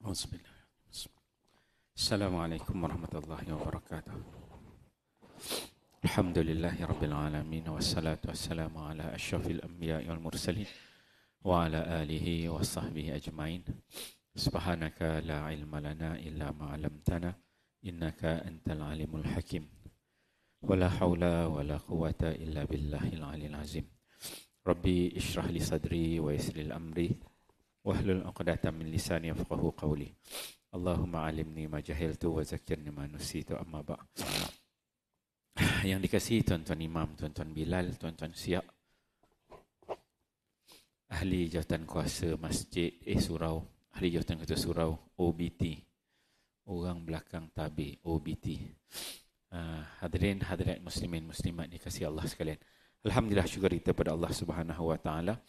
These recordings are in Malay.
Bismillah. Assalamualaikum warahmatullahi wabarakatuh. Alhamdulillahi rabbil alamin wassalatu wassalamu ala asyrafil anbiya'i wal mursalin wa ala alihi wa sahbihi ajmain. Subhanaka la ilma lana illa ma 'allamtana innaka antal alimul hakim. Wala haula wala quwwata illa billahil aliyil azim. Rabbi ishrah li sadri wa yassir li amri wahlul 'uqdatam min lisani yafqahu qawli. Allahumma alimni ma jahiltu wa zakkirni ma nusitu, amma ba'. Yang dikasihi tuan-tuan imam, tuan-tuan Bilal, tuan-tuan Siak, ahli jawatan kuasa masjid surau, ahli jawatan kuasa surau OBT, orang belakang tabir OBT. Hadirin hadirat muslimin muslimat dikasihi Allah sekalian. Alhamdulillah, syukur kita pada Allah Subhanahu wa taala.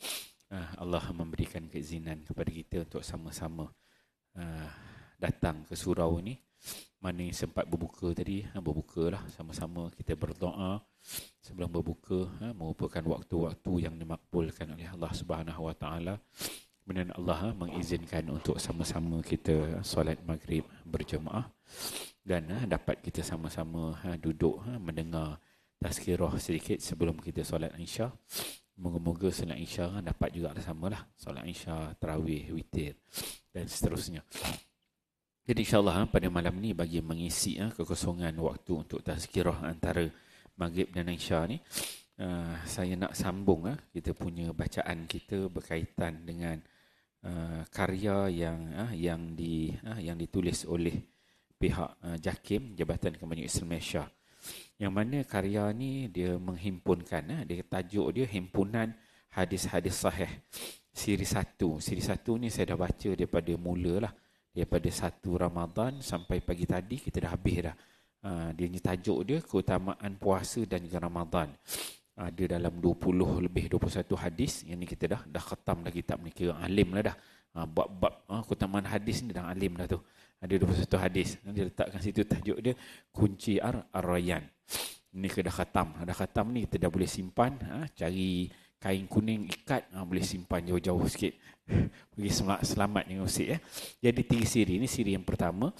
Allah memberikan keizinan kepada kita untuk sama-sama datang ke surau ini. Mana yang sempat berbuka tadi, berbukalah sama-sama, kita berdoa sebelum berbuka, merupakan waktu-waktu yang dimakbulkan oleh Allah Subhanahu wa taala. Kemudian Allah mengizinkan untuk sama-sama kita solat maghrib berjemaah dan dapat kita sama-sama duduk mendengar tazkirah sedikit sebelum kita solat Isya. Moga-moga solat Isya dapat juga samalah, solat Isya, tarawih, witir dan seterusnya. Jadi insyaAllah pada malam ni bagi mengisi kekosongan waktu untuk tazkirah antara maghrib dan Isya ni, saya nak sambung kita punya bacaan kita berkaitan dengan karya yang ditulis oleh pihak JAKIM, Jabatan Kemajuan Islam Malaysia. Yang mana karya ni dia menghimpunkan, dia tajuk dia Himpunan Hadis-Hadis Sahih Siri 1. Siri 1 ni saya dah baca daripada mula lah, daripada 1 Ramadan sampai pagi tadi kita dah habis dah. Dia ni tajuk dia keutamaan puasa dan juga Ramadan. Ada dalam 20 lebih 21 hadis. Yang ni kita dah khatam dah kitab ni, kira alim lah dah. Bab-bab keutamaan hadis ni dah alim dah tu. Ada 21 hadis. Dia letakkan situ tajuk dia Kunci Ar-Rayyan. Ni kita dah khatam. Dah khatam ni kita dah boleh simpan, cari kain kuning ikat, boleh simpan jauh-jauh sikit. Pergi selamat dengan usik. Jadi 3 siri. Ini siri yang pertama.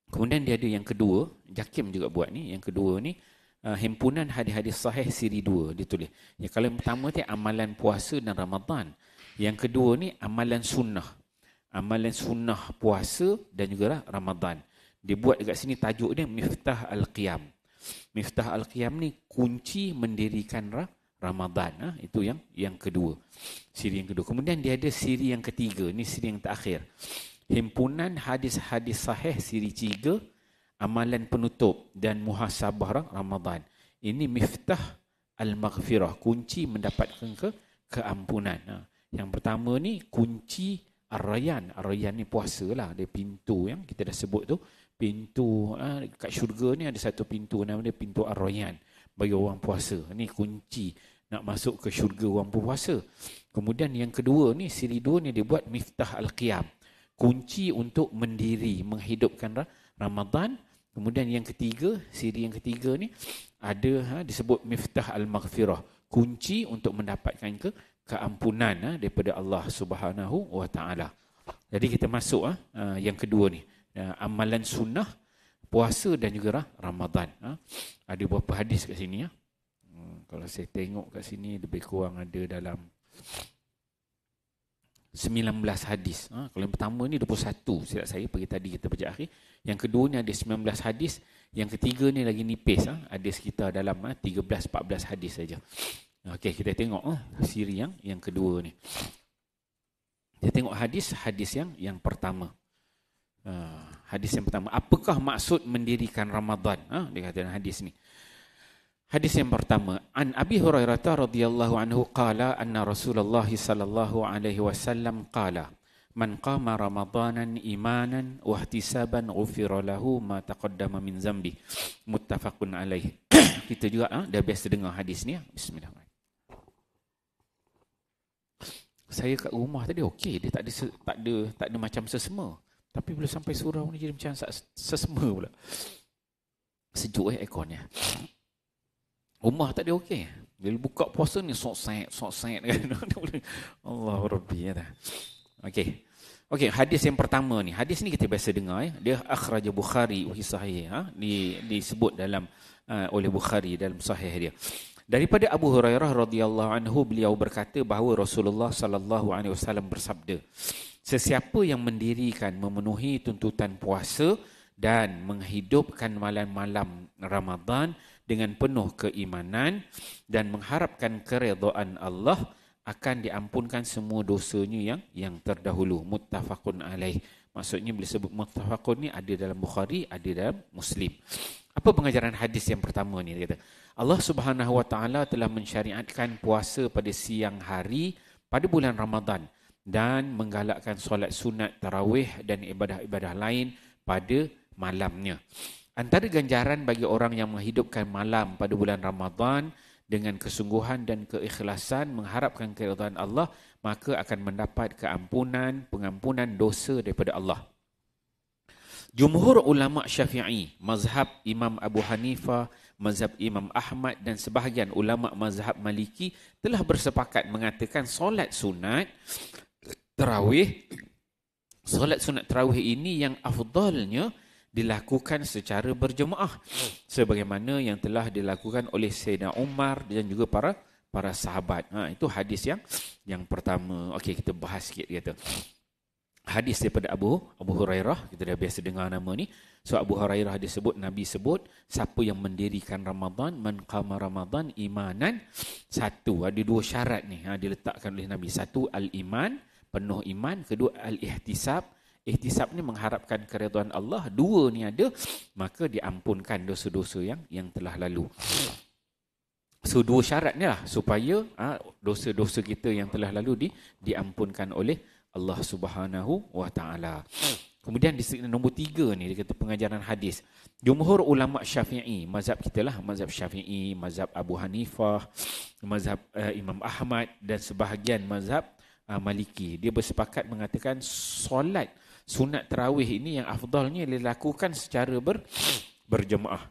Kemudian dia ada yang kedua, JAKIM juga buat ni. Yang kedua ni Himpunan Hadis-Hadis Sahih Siri 2 dia tulis. Ya, kalau yang pertama tu amalan puasa dan Ramadan. Yang kedua ni amalan sunnah. Amalan sunnah puasa dan juga Ramadan. Dia buat dekat sini tajuk dia Miftah Al-Qiyam. Miftah Al-Qiyam ni kunci mendirikan Ramadan. Itu yang kedua. Siri yang kedua. Kemudian dia ada siri yang ketiga. Ini siri yang terakhir. Himpunan Hadis-Hadis Sahih Siri 3, amalan penutup dan muhasabah Ramadan. Ini Miftah Al-Maghfirah, kunci mendapatkan keampunan. Yang pertama ni kunci Ar-Rayyan. Ar-Rayyan ni puasa lah. Dia pintu yang kita dah sebut tu. Pintu kat syurga ni ada satu pintu, nama dia pintu Ar-Rayyan, bagi orang puasa. Ni kunci nak masuk ke syurga orang puasa. Kemudian yang kedua ni, siri 2 ni dia buat Miftah Al-Qiyam, kunci untuk mendiri, menghidupkan Ramadan. Kemudian yang ketiga, siri yang ketiga ni ada disebut Miftah Al-Maghfirah, kunci untuk mendapatkan keampunan daripada Allah Subhanahu wa taala. Jadi kita masuk yang kedua ni, amalan sunnah, puasa dan juga Ramadan. Ada beberapa hadis kat sini. Kalau saya tengok kat sini lebih kurang ada dalam 19 hadis. Kalau yang pertama ni 21, silap saya pagi tadi kita baca akhir. Yang kedua ni ada 19 hadis. Yang ketiga ni lagi nipis, ada sekitar dalam 13-14 hadis saja. Okey, kita tengok siri yang kedua ni. Kita tengok hadis yang pertama. Hadis yang pertama, apakah maksud mendirikan Ramadan? Dia kata hadis ni. Hadis yang pertama, an Abi Hurairah radhiyallahu anhu qala anna Rasulullah sallallahu alaihi wasallam qala man qama ramadanan imanan wa ihtisaban ghufira lahu ma taqaddama min zambi. Muttafaqun alaih. Kita juga dah biasa dengar hadis ni. Bismillahirrahmanirrahim. Saya kat rumah tadi okey, dia tak ada macam sesama. Tapi bila sampai surau ni jadi macam sesama pula. Sejuk airconnya. Rumah tak ada okey. Bila buka puasa ni sok-set kan. Allah Rabbi ya. Okey. Okey, hadis yang pertama ni. Hadis ni kita biasa dengar. Dia akhraj Bukhari fi sahih. Disebut dalam oleh Bukhari dalam sahih dia. Daripada Abu Hurairah radhiyallahu anhu, beliau berkata bahawa Rasulullah sallallahu alaihi wasallam bersabda, sesiapa yang mendirikan memenuhi tuntutan puasa dan menghidupkan malam-malam Ramadan dengan penuh keimanan dan mengharapkan keredaan Allah, akan diampunkan semua dosanya yang terdahulu. Muttafaqun alaih. Maksudnya bila sebut muttafaqun ni ada dalam Bukhari, ada dalam Muslim. Apa pengajaran hadis yang pertama ni? Dia kata, Allah Subhanahu wa taala telah mensyariatkan puasa pada siang hari pada bulan Ramadan dan menggalakkan solat sunat tarawih dan ibadah-ibadah lain pada malamnya. Antara ganjaran bagi orang yang menghidupkan malam pada bulan Ramadan dengan kesungguhan dan keikhlasan mengharapkan keridhaan Allah, maka akan mendapat pengampunan dosa daripada Allah. Jumhur ulama Syafi'i, mazhab Imam Abu Hanifah, mazhab Imam Ahmad dan sebahagian ulama mazhab Maliki telah bersepakat mengatakan solat sunat tarawih ini yang afdalnya dilakukan secara berjemaah sebagaimana yang telah dilakukan oleh Sayyidina Umar dan juga para sahabat. Itu hadis yang pertama. Okey, kita bahas sikit kata. Hadis daripada Abu Hurairah, kita dah biasa dengar nama ni. So Abu Hurairah Nabi sebut siapa yang mendirikan Ramadan, man qama Ramadan imanan, satu, ada dua syarat ni diletakkan oleh Nabi. Satu, al-iman, penuh iman. Kedua, al-ihtisab. Ihtisab ni mengharapkan keridhaan Allah. Dua ni ada, maka diampunkan dosa-dosa yang telah lalu. So dua syarat ni lah supaya dosa-dosa kita yang telah lalu diampunkan oleh Allah Subhanahu wa taala. Kemudian di nombor 3 ni dia kata pengajaran hadis. Jumhur ulama Syafi'i, mazhab kita lah, mazhab Syafi'i, mazhab Abu Hanifah, mazhab Imam Ahmad dan sebahagian mazhab Maliki. Dia bersepakat mengatakan solat sunat tarawih ini yang afdalnya dilakukan secara berjemaah.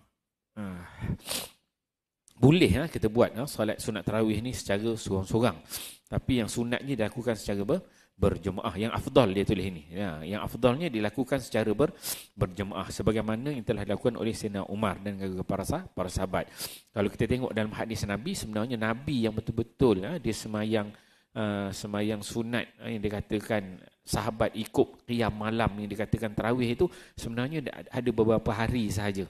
Boleh kita buat solat sunat tarawih ni secara seorang-seorang. Tapi yang sunatnya dilakukan secara berjemaah. Yang afdal dia tulis ini. Yang afdalnya dilakukan secara berjemaah. Sebagaimana yang telah dilakukan oleh Sayyidina Umar dan juga para sahabat. Kalau kita tengok dalam hadis Nabi, sebenarnya Nabi yang betul-betul dia semayang sunat yang dikatakan sahabat ikut qiyam malam yang dikatakan tarawih itu sebenarnya ada beberapa hari sahaja.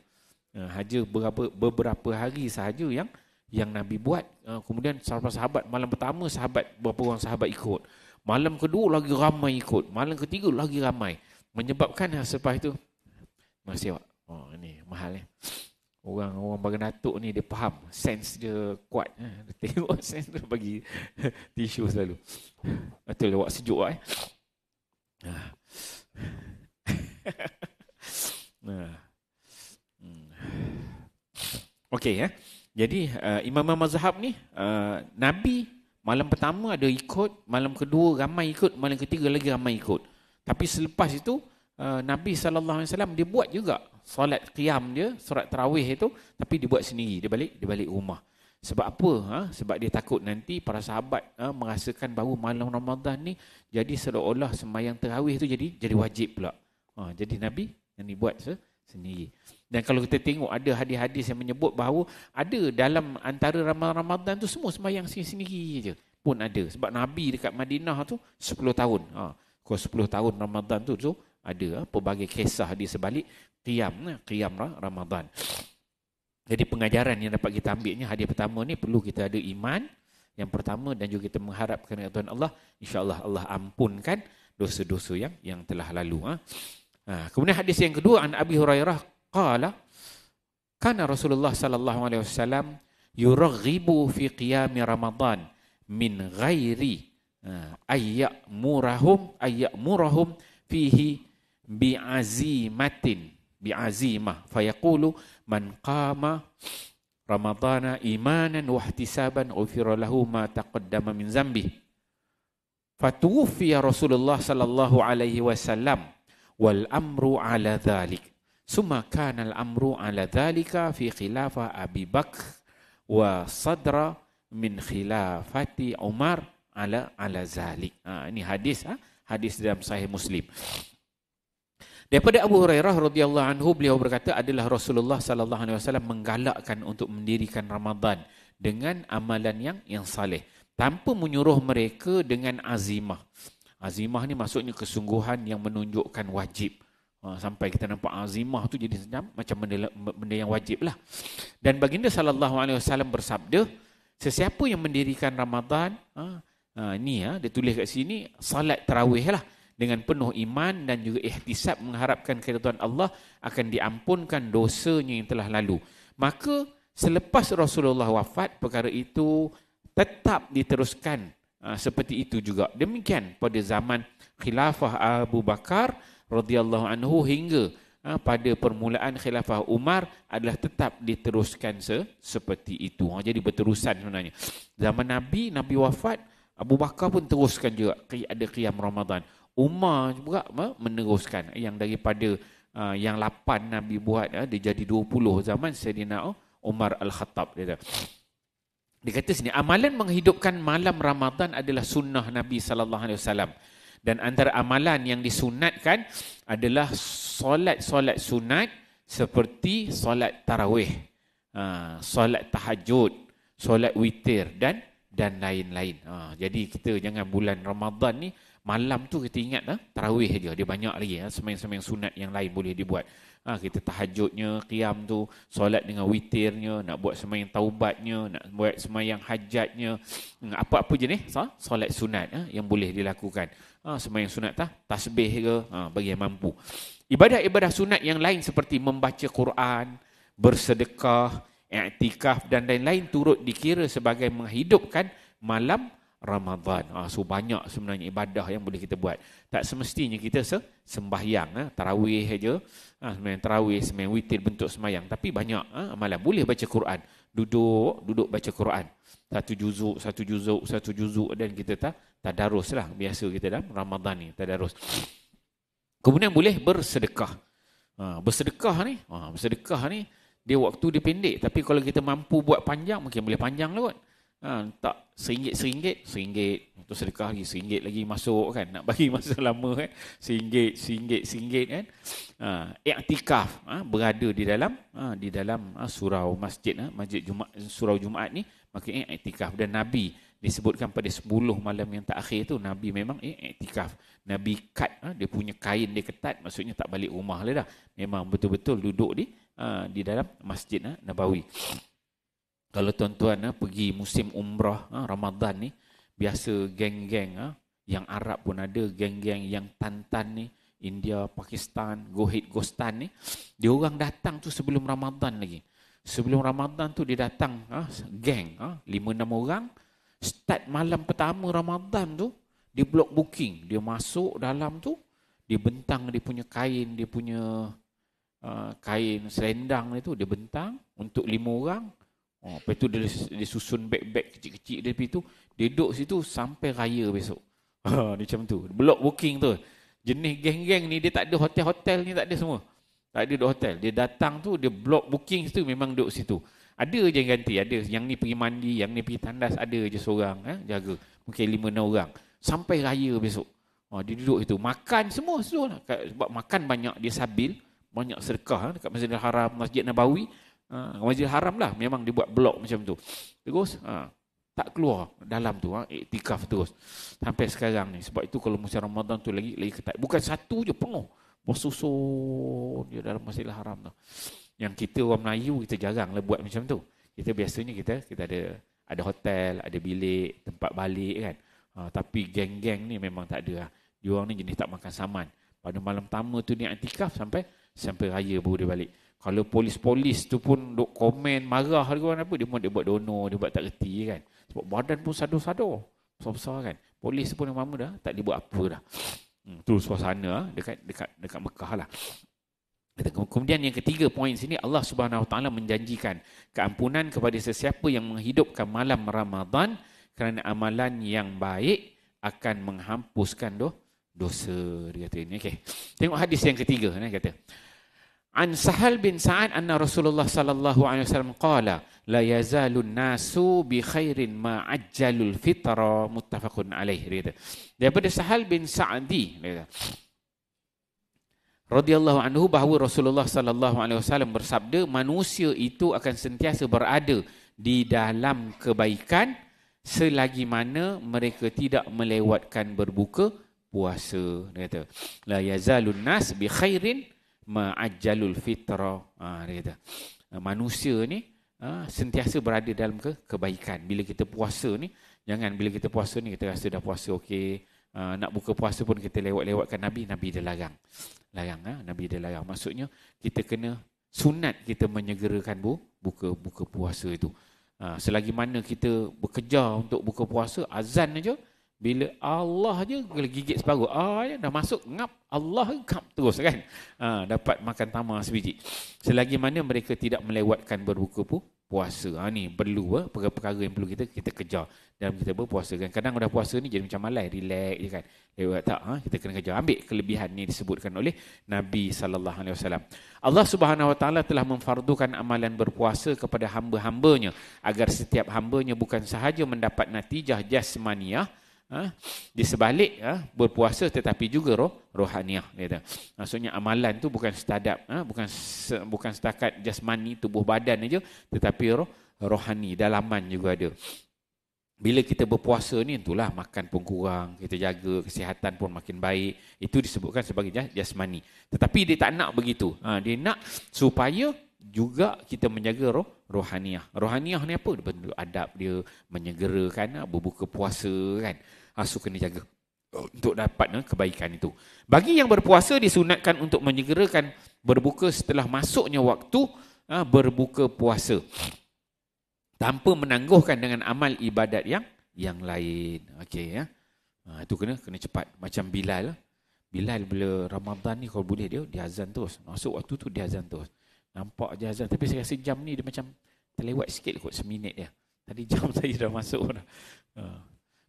Beberapa hari sahaja yang Nabi buat. Kemudian sahabat malam pertama beberapa orang sahabat ikut. Malam kedua lagi ramai ikut. Malam ketiga lagi ramai. Menyebabkan selepas itu masih awak. Ini mahal Orang bagian datuk ni dia faham. Sense dia kuat. Dia tengok sense dia bagi tisu selalu. Betul awak sejuk awak Okey Jadi imam mazhab ni Nabi malam pertama ada ikut, malam kedua ramai ikut, malam ketiga lagi ramai ikut. Tapi selepas itu Nabi SAW dia buat juga solat qiyam dia, solat tarawih itu, tapi dia buat sendiri, dia balik rumah. Sebab apa? Sebab dia takut nanti para sahabat merasakan bahawa malam Ramadan ni jadi seolah-olah sembahyang tarawih itu jadi wajib pula. Jadi Nabi yang dibuat sendiri. Dan kalau kita tengok ada hadis-hadis yang menyebut bahawa ada dalam antara Ramadan tu semua sembahyang sendiri je pun ada. Sebab Nabi dekat Madinah tu 10 tahun. Kalau 10 tahun Ramadan tu ada pelbagai kisah di sebalik qiyam Ramadan. Jadi pengajaran yang dapat kita ambilnya hadis pertama ni perlu kita ada iman yang pertama dan juga kita mengharapkan keridhaan Allah. InsyaAllah Allah ampunkan dosa-dosa yang telah lalu. Kemudian hadis yang kedua, an Abi Hurairah qala kana Rasulullah sallallahu alaihi wasallam yuraghibu fi qiyam Ramadan min ghairi ayyamurahum fihi bi'azimah fayaqulu man qama Ramadana imanan wa ihtisaban ghufira lahu ma taqaddama min zambi. Fatuwfiya Rasulullah sallallahu alaihi wasallam wal amru ala dhalik. Summa kana al amru ala dhalika fi khilafah Abi Bakr wa sadra min khilafati Umar ala zalik. Ini hadis Hadis dalam Sahih Muslim. Daripada Abu Hurairah radhiyallahu anhu, beliau berkata adalah Rasulullah sallallahu alaihi wasallam menggalakkan untuk mendirikan Ramadan dengan amalan yang saleh tanpa menyuruh mereka dengan azimah. Azimah ni maksudnya kesungguhan yang menunjukkan wajib. Sampai kita nampak azimah tu jadi macam benda yang wajib lah. Dan baginda sallallahu alaihi wasallam bersabda, sesiapa yang mendirikan Ramadan, dia tulis kat sini, salat tarawih lah, dengan penuh iman dan juga ihtisab mengharapkan keridhaan Allah, akan diampunkan dosanya yang telah lalu. Maka selepas Rasulullah wafat, perkara itu tetap diteruskan seperti itu juga. Demikian pada zaman khilafah Abu Bakar radhiyallahu anhu hingga pada permulaan khilafah Umar adalah tetap diteruskan seperti itu. Jadi berterusan sebenarnya. Zaman Nabi wafat, Abu Bakar pun teruskan juga ada qiyam Ramadan. Umar juga meneruskan yang daripada yang 8 Nabi buat, dia jadi 20 zaman Sayyidina Umar Al-Khattab. Dia kata sini, amalan menghidupkan malam Ramadan adalah sunnah Nabi SAW. Dan antara amalan yang disunatkan adalah solat-solat sunat seperti solat tarawih, solat tahajud, solat witir dan lain-lain. Jadi kita jangan bulan Ramadan ni malam tu kita ingat tarawih aja, dia banyak lagi sembahyang-sembahyang sunat yang lain boleh dibuat. Kita tahajudnya, qiyam tu, solat dengan witirnya, nak buat sembahyang taubatnya, nak buat sembahyang hajatnya, apa-apa jenis solat sunat yang boleh dilakukan. Sembahyang sunat tasbih ke, bagi yang mampu. Ibadah-ibadah sunat yang lain seperti membaca Quran, bersedekah, i'tikaf dan lain-lain turut dikira sebagai menghidupkan malam Ramadan. So banyak sebenarnya ibadah yang boleh kita buat. Tak semestinya kita sembahyang tarawih aja, sembahyang tarawih, sembahyang witir bentuk sembahyang, tapi banyak amalan. Boleh baca Quran, duduk baca Quran. Satu juzuk dan kita tadarus lah. Biasa kita dalam Ramadan ni tadarus. Kemudian boleh bersedekah. Bersedekah ni dia waktu dia pendek, tapi kalau kita mampu buat panjang, mungkin boleh panjang lah kot. Tak RM1 untuk sedekah lagi, RM1 lagi masuk kan, nak bagi masa lama kan, RM1 kan. I'tikaf, berada di dalam surau masjid, masjid Jumaat, surau Jumaat ni, maka i'tikaf. Dan Nabi disebutkan pada 10 malam yang terakhir tu Nabi memang i'tikaf. Nabi cut, dia punya kain dia ketat, maksudnya tak balik rumah lah dah, memang betul-betul duduk di dalam Masjid Nabawi. Kalau tuan-tuan pergi musim umrah Ramadan ni, biasa geng-geng yang Arab pun ada, geng-geng yang Tantan ni, India, Pakistan, Gohit, Gostan ni, dia orang datang tu sebelum Ramadan lagi. Sebelum Ramadan tu dia datang geng 5-6 orang, start malam pertama Ramadan tu, dia block booking, dia masuk dalam tu, dia bentang dia punya kain, dia punya kain selendang itu, dia bentang untuk 5 orang. Lepas tu dia susun beg-beg kecil-kecil dia pergi tu, dia duduk situ sampai raya besok. Macam tu. Block booking tu. Jenis geng-geng ni dia tak ada hotel-hotel ni, tak ada semua. Tak ada duduk hotel. Dia datang tu, dia block booking situ, memang duduk situ. Ada je yang ganti, ada. Yang ni pergi mandi, yang ni pergi tandas, ada je seorang jaga. Mungkin 5-6 orang. Sampai raya besok. Dia duduk situ. Makan semua lah. Sebab makan banyak, dia sabil. Banyak sedekah dekat Masjidil Haram, Masjid Nabawi. Masjidil Haram lah, memang dia buat blok macam tu. Terus tak keluar dalam tu, iktikaf terus sampai sekarang ni. Sebab itu kalau musim Ramadan tu lagi ketat. Bukan satu je, penuh bersusun dia dalam Masjidil Haram tu. Yang kita orang Melayu, kita jarang lah buat macam tu. Kita biasanya kita ada hotel, ada bilik, tempat balik kan. Tapi geng-geng ni memang tak ada. Dia orang ni jenis tak makan saman. Pada malam pertama tu dia iktikaf sampai raya baru dia balik. Kalau polis-polis tu pun duk komen, marah ke apa, dia buat dono, dia buat tak reti kan. Sebab badan pun sado-sado, besar-besar kan. Polis pun lama dah, tak dia buat apa dah. Tu suasana dekat Mekah lah. Kemudian yang ketiga poin sini, Allah Subhanahu Wa Taala menjanjikan keampunan kepada sesiapa yang menghidupkan malam Ramadan kerana amalan yang baik akan menghapuskan dosa. Dia kata ini. Okay. Tengok hadis yang ketiga ni kata. An Sahal bin Sa'ad anna Rasulullah sallallahu alaihi wasallam qala la yazalun nasu bi khairin ma ajjalul fitra, muttafaqun alaih. Dia kata. Daripada Sahal bin Sa'di dia kata, radhiyallahu anhu, bahawa Rasulullah sallallahu alaihi wasallam bersabda, manusia itu akan sentiasa berada di dalam kebaikan selagi mana mereka tidak melewatkan berbuka puasa. Dia kata, la yazalun nas bi khairin ma ajjalul fitra. Dia kata, manusia ni sentiasa berada dalam kebaikan. Bila kita puasa ni, jangan bila kita puasa ni kita rasa dah puasa okey, nak buka puasa pun kita lewat-lewatkan Nabi dia larang. Nabi dia larang. Maksudnya kita kena sunat kita menyegerakan buka puasa itu. Selagi mana kita bekerja untuk buka puasa, azan aja, bila Allah je gigit separuh, dah masuk ngap, Allah ngap terus kan. Dapat makan tamar sebiji. Selagi mana mereka tidak melewatkan berbuka puasa. Ni perlu perkara-perkara yang perlu kita kejar dalam kita berpuasa kan. Kadang dah puasa ni jadi macam malai, relax je kan. Lewat tak, kita kena kejar. Ambil kelebihan ni disebutkan oleh Nabi sallallahu alaihi wasallam. Allah Subhanahu wa taala telah memfardukan amalan berpuasa kepada hamba-hambanya agar setiap hambanya bukan sahaja mendapat natijah jasmaniah, di sebalik berpuasa, tetapi juga rohaniah. Maksudnya amalan tu bukan bukan setakat jasmani tubuh badan aja, tetapi rohani, dalaman juga ada. Bila kita berpuasa ni, itulah makan pun kurang, kita jaga kesihatan pun makin baik. Itu disebutkan sebagai jasmani. Tetapi dia tak nak begitu. Dia nak supaya juga kita menjaga rohaniah. Rohaniah ni apa? Bentuk adab dia, menyegerakan berbuka puasa kan. So kena jaga untuk dapat kebaikan itu. Bagi yang berpuasa disunatkan untuk menyegerakan berbuka setelah masuknya waktu berbuka puasa, tanpa menangguhkan dengan amal ibadat yang lain. Okey ya. Itu kena cepat. Macam Bilal. Bilal bila Ramadan ni kalau boleh dia azan terus. Masuk waktu tu dia azan terus. Nampak je azan, tapi saya rasa jam ni dia macam terlewat sikit kot, seminit dia. Tadi jam saya dah masuk dah.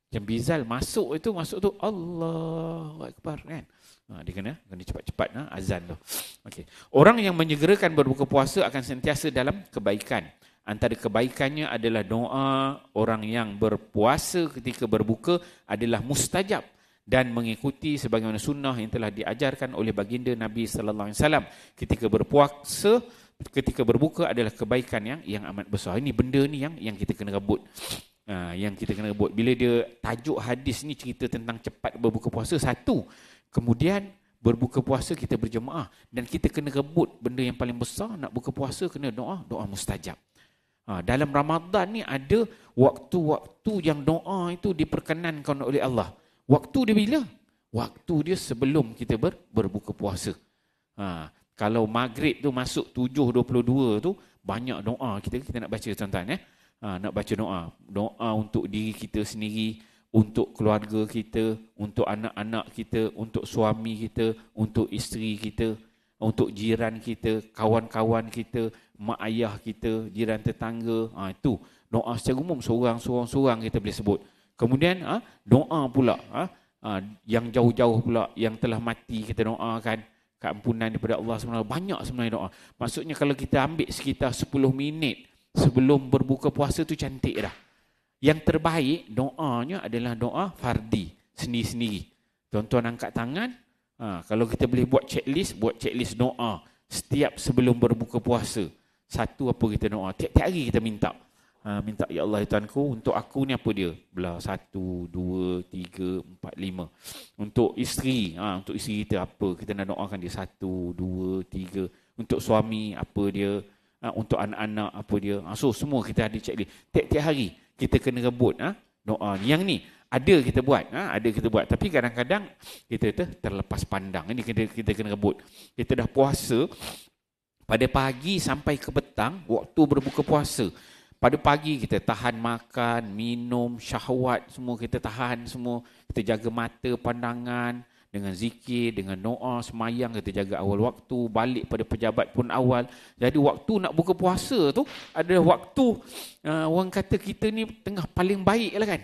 Macam Bilal masuk tu Allahu Akbar kan. Dia kena cepat-cepat azan tu. Okey. Orang yang menyegerakan berbuka puasa akan sentiasa dalam kebaikan. Antara kebaikannya adalah doa orang yang berpuasa ketika berbuka adalah mustajab dan mengikuti sebagaimana sunnah yang telah diajarkan oleh baginda Nabi sallallahu alaihi wasallam. Ketika berpuasa, ketika berbuka adalah kebaikan yang amat besar. Ini benda ni yang kita kena rebut. Yang kita kena rebut. Bila dia tajuk hadis ni cerita tentang cepat berbuka puasa, satu. Kemudian berbuka puasa kita berjemaah dan kita kena rebut benda yang paling besar, nak buka puasa kena doa mustajab. Dalam Ramadan ni ada waktu-waktu yang doa itu diperkenankan oleh Allah. Waktu dia bila? Waktu dia sebelum kita berbuka puasa. Kalau maghrib tu masuk 7.22 tu, banyak doa kita nak baca tuan-tuan. Nak baca doa. Doa untuk diri kita sendiri, untuk keluarga kita, untuk anak-anak kita, untuk suami kita, untuk isteri kita, untuk jiran kita, kawan-kawan kita, mak ayah kita, jiran tetangga. Itu doa secara umum, seorang-seorang kita boleh sebut. Kemudian doa pula yang jauh-jauh pula, yang telah mati kita doakan keampunan daripada Allah SWT. Banyak sebenarnya doa. Maksudnya kalau kita ambil sekitar 10 minit sebelum berbuka puasa tu cantik dah. Yang terbaik doanya adalah doa fardi, sendiri-sendiri. Tuan-tuan angkat tangan. Kalau kita boleh buat checklist doa setiap sebelum berbuka puasa. Satu apa kita doa? Tiap-tiap hari kita minta. Minta, ya Allah ya Tuhanku, untuk aku ni apa dia? Belah 1, 2, 3, 4, 5. Untuk isteri, untuk isteri kita apa? Kita nak doakan dia 1, 2, 3. Untuk suami apa dia? Untuk anak-anak apa dia? So semua kita ada checklist. Tiap-tiap hari kita kena rebut doa ni. Yang ni ada kita buat, tapi kadang-kadang kita terlepas pandang. Ini kita kena rebut. Kita dah puasa pada pagi sampai ke petang, waktu berbuka puasa. Pada pagi kita tahan makan, minum, syahwat semua kita tahan semua. Kita jaga mata, pandangan dengan zikir, dengan doa, semayang, kita jaga awal waktu, balik pada pejabat pun awal. Jadi waktu nak buka puasa tu adalah waktu orang kata kita ni tengah paling baik lah kan.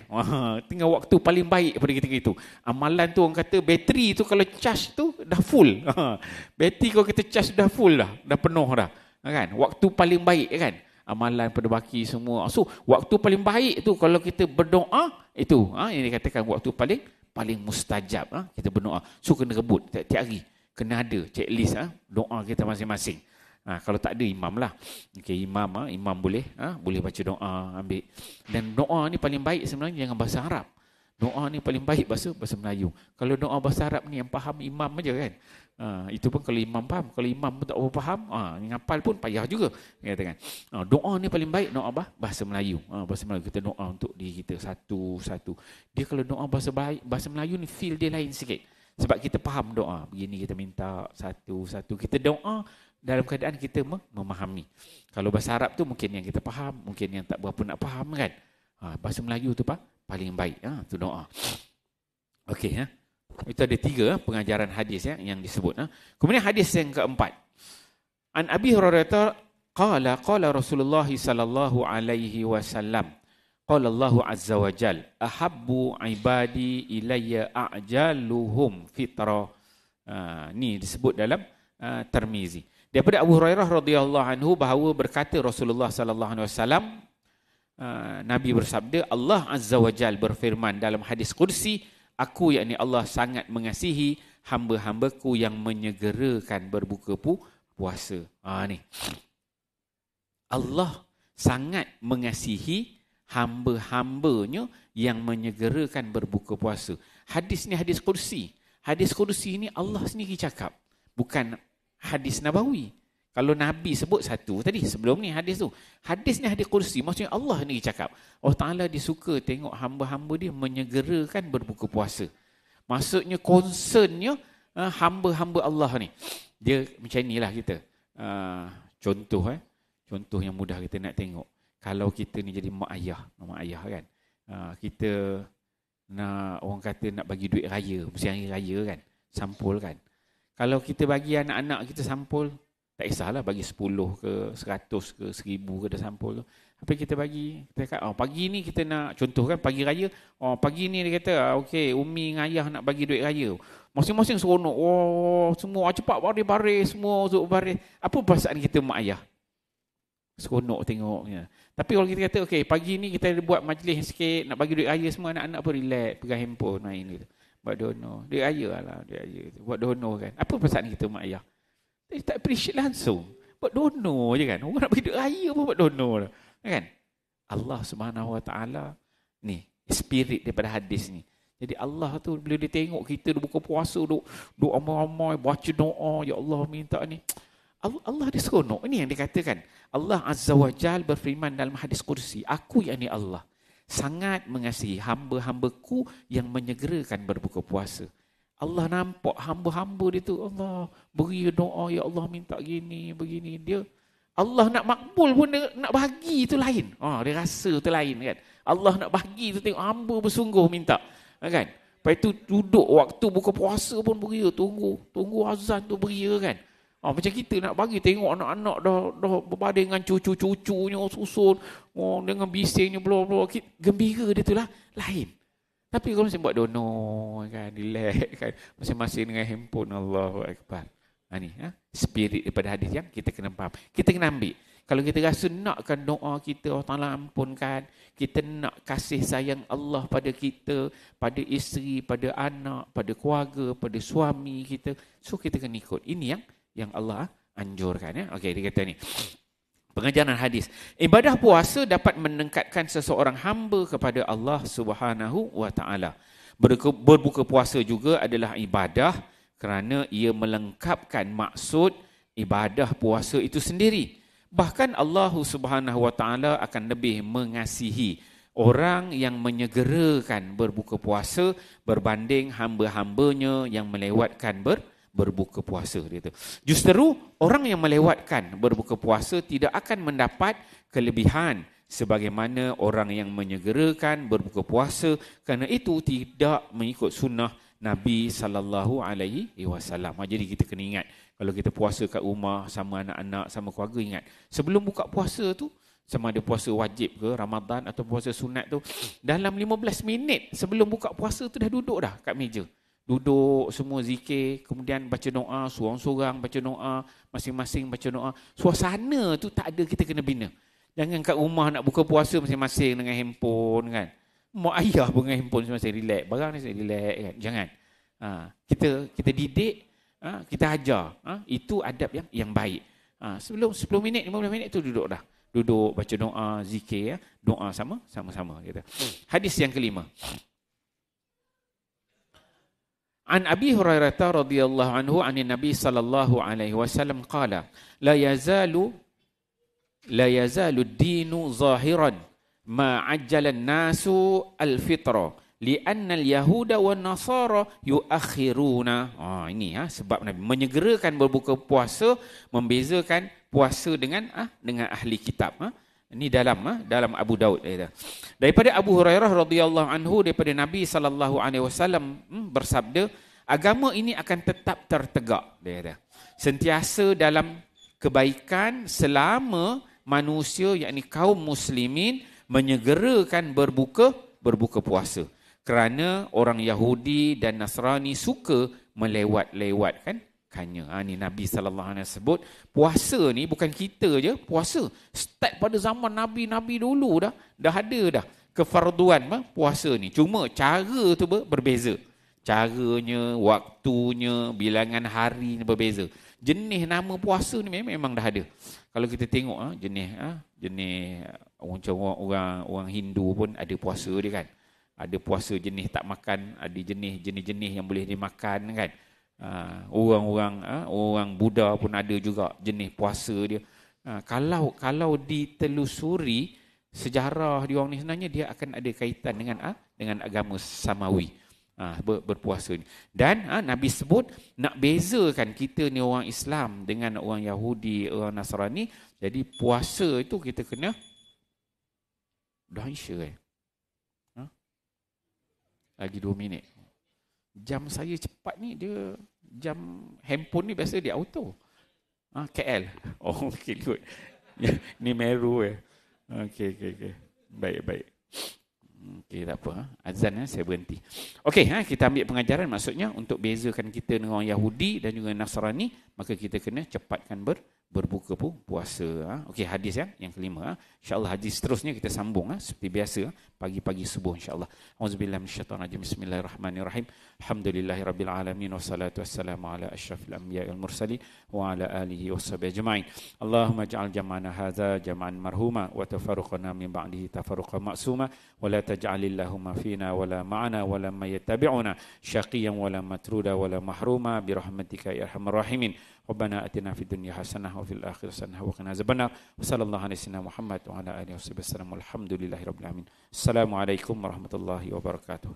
Tengah waktu paling baik pada ketika itu. Amalan tu orang kata bateri tu kalau charge tu dah full. Bateri kalau kita charge dah full dah penuh dah. Kan? Waktu paling baik kan. amalan pada baki semua. So, waktu paling baik tu kalau kita berdoa, itu yang dikatakan waktu paling mustajab. Kita berdoa. So, kena rebut tiap hari. Kena ada checklist doa kita masing-masing. Kalau tak ada, imam lah. Okay, imam boleh baca doa, ambil. Dan doa ni paling baik sebenarnya jangan bahasa Arab. Doa ni paling baik bahasa Melayu. Kalau doa bahasa Arab ni yang faham imam aja kan. Itu pun kalau imam faham. Kalau imam pun tak faham, ngapal pun payah juga. Katakan. Doa ni paling baik doa bahasa Melayu. Bahasa Melayu kita doa untuk diri kita satu-satu. Dia kalau doa bahasa Melayu ni feel dia lain sikit. Sebab kita faham doa. Begini kita minta satu-satu. Kita doa dalam keadaan kita memahami. Kalau bahasa Arab tu mungkin yang kita faham, mungkin yang tak berapa nak faham kan. Bahasa Melayu tu paling baik. Tu doa. Okey. Itu ada 3 pengajaran hadis yang disebut. Kemudian hadis yang keempat. An Abi Hurairah qala Rasulullah sallallahu alaihi wasallam. Qala Allah azza wa jal, ahabbu ibadi ilayya a'jaluhum fitra. Ni disebut dalam Tirmizi. Daripada Abu Hurairah radhiyallahu anhu bahawa berkata Rasulullah sallallahu alaihi wasallam, Nabi bersabda, Allah azza wa jal berfirman dalam hadis qudsi, aku yakni Allah sangat mengasihi hamba-hambaku yang menyegerakan berbuka puasa. Ni. Allah sangat mengasihi hamba-hambanya yang menyegerakan berbuka puasa. Hadis ni hadis kursi. Hadis kursi ni Allah sendiri cakap. Bukan hadis Nabawi. Kalau Nabi sebut satu tadi sebelum ni hadis tu. Hadis ni hadis kursi. Maksudnya Allah ni cakap. Allah Ta'ala dia suka tengok hamba-hamba dia menyegerakan berbuka puasa. Maksudnya concernnya hamba-hamba Allah ni. Dia macam inilah kita. Contoh yang mudah kita nak tengok. Kalau kita ni jadi mak ayah kan. Kita nak, orang kata nak bagi duit raya, mesti hari raya kan. Sampul kan. Kalau kita bagi anak-anak kita sampul, tak kisahlah bagi 10 ke 100 ke 1000 ke dah sampul tu. Apa kita bagi, kita kata, pagi ni kita nak, contoh kan pagi raya, pagi ni dia kata, okey, Umi dengan ayah nak bagi duit raya. Masing-masing seronok, semua cepat baris-baris, semua untuk baris. Apa perasaan kita mak ayah? Seronok tengoknya. Tapi kalau kita kata, okey, pagi ni kita buat majlis sikit, nak bagi duit raya semua, anak-anak pun relax, pegang handphone, main gitu. Buat dono. Duit raya lah, duit raya. Buat dono kan. Apa perasaan kita mak ayah? Dia tak appreciate langsung. Buat dono je kan. Orang nak bagi duit raya pun buat dono lah. Kan? Allah Subhanahu Wa Taala ni, spirit daripada hadis ni. Jadi Allah tu bila dia tengok kita buka puasa, duk ramai-ramai baca doa, ya Allah minta ni. Allah dia seronok. Ini yang dikatakan. Allah Azza wa Jal berfirman dalam hadis kursi, aku yakni Allah sangat mengasihi hamba-hambaku yang menyegerakan berbuka puasa. Allah nampak hamba-hamba dia tu, Allah beri doa, ya Allah minta gini, begini. Dia Allah nak makbul pun dia nak bagi tu lain. Dia rasa tu lain kan. Allah nak bagi tu tengok hamba bersungguh minta. Kan? Lepas tu duduk waktu buka puasa pun beria, tunggu azan tu beria kan. Macam kita nak bagi tengok anak-anak dah berbanding dengan cucu-cucunya susun, dengan bisingnya bla-bla, gembira dia tu lah lain. Tapi kalau macam buat dono kan, relax kan, masing-masing dengan handphone, Allahu Akbar. Ni spirit daripada hadis yang kita kena faham. Kita kena ambil. Kalau kita rasa nakkan doa kita Allah Ta'ala ampunkan, kita nak kasih sayang Allah pada kita, pada isteri, pada anak, pada keluarga, pada suami kita, so kita kena ikut. Ini yang Allah anjurkan. Okey, dia kata ni. Pengajaran hadis. Ibadah puasa dapat mendekatkan seseorang hamba kepada Allah Subhanahu Wa Taala. Berbuka puasa juga adalah ibadah kerana ia melengkapkan maksud ibadah puasa itu sendiri. Bahkan Allah Subhanahu Wa Taala akan lebih mengasihi orang yang menyegerakan berbuka puasa berbanding hamba-hambanya yang melewatkan berbuka puasa dia tu. Justru orang yang melewatkan berbuka puasa tidak akan mendapat kelebihan sebagaimana orang yang menyegerakan berbuka puasa, kerana itu tidak mengikut sunnah Nabi sallallahu alaihi wasallam. Jadi kita kena ingat kalau kita puasa kat rumah sama anak-anak sama keluarga, ingat sebelum buka puasa tu, sama ada puasa wajib ke Ramadan atau puasa sunat tu, dalam 15 minit sebelum buka puasa tu dah duduk dah kat meja. Duduk semua zikir, kemudian baca doa, seorang-seorang baca doa, masing-masing baca doa. Suasana tu tak ada, kita kena bina. Jangan kat rumah nak buka puasa masing-masing dengan handphone kan. Mak ayah pun dengan handphone masing-masing relax. Barang ni saya relax kan. Jangan. Kita didik, kita ajar. Itu adab yang baik. Sebelum 10 minit, 15 minit tu duduk dah. Duduk baca doa, zikir, doa sama-sama gitu. Hadis yang kelima. An Abi Hurairah radhiyallahu anhu anin Nabi sallallahu alaihi wasallam qala la yazalu ad-dinu zahiran ma ajjala an-nasu al-fitra li'anna al-yahuda wan nasara yuakhiruna. Sebab Nabi menyegerakan berbuka puasa, membezakan puasa dengan ahli kitab. Ini dalam Abu Daud. Daripada Abu Hurairah radhiyallahu anhu, daripada Nabi sallallahu alaihi wasallam bersabda, agama ini akan tetap tertegak. Dia sentiasa dalam kebaikan selama manusia, yakni kaum muslimin, menyegerakan berbuka puasa. Kerana orang Yahudi dan Nasrani suka melewat-lewatkan kannya. Ni Nabi SAW sebut, puasa ni bukan kita je puasa. Start pada zaman Nabi dulu dah ada dah kefarduan puasa ni. Cuma cara tu berbeza. Caranya, waktunya, bilangan hari berbeza. Jenis nama puasa ni memang dah ada. Kalau kita tengok jenis orang Hindu pun ada puasa dia kan. Ada puasa jenis tak makan, ada jenis-jenis yang boleh dimakan kan. Orang Buddha pun ada juga jenis puasa dia. Kalau ditelusuri sejarah dia orang ni, sebenarnya dia akan ada kaitan dengan agama Samawi. Berpuasa ni. Dan Nabi sebut nak bezakan kita ni orang Islam dengan orang Yahudi, orang Nasrani. Jadi puasa itu kita kena dah Isya lagi 2 minit. Jam saya cepat ni, dia jam handphone ni biasa dia auto. KL. Okey, good. Ni Meru Okey. Baik. Okey, tak apa. Azan saya berhenti. Okey, kita ambil pengajaran, maksudnya untuk bezakan kita dengan orang Yahudi dan juga Nasrani, maka kita kena cepatkan berbuka puasa. Okey, hadis yang kelima. InsyaAllah hadis seterusnya kita sambung seperti biasa pagi-pagi subuh insyaAllah. Auzubillahi minasyaitonirrajim. Bismillahirrahmanirrahim. Alhamdulillahirabbil alamin wassalatu wassalamu ala asyrafil anbiya'i wal mursalin wa ala alihi washabihi ajmain. Allahumma ij'al jam'ana hadza jam'an marhuma wa tafarruqana min ba'dihi tafarruqan ma'suma wa la taj'alillahumma fina wa la ma'ana wa la mayattabi'una syaqiyan wa la matruda wa la mahruma bi rahmatika ya arhamar rahimin. Rabbana atina fid dunya hasanah wa fil akhirati hasanah wa qina azabannar. Wa sallallahu alaihi wasallam Muhammad wa ala alihi wasallam. Alhamdulillahirabbil alamin. Assalamualaikum warahmatullahi wabarakatuh.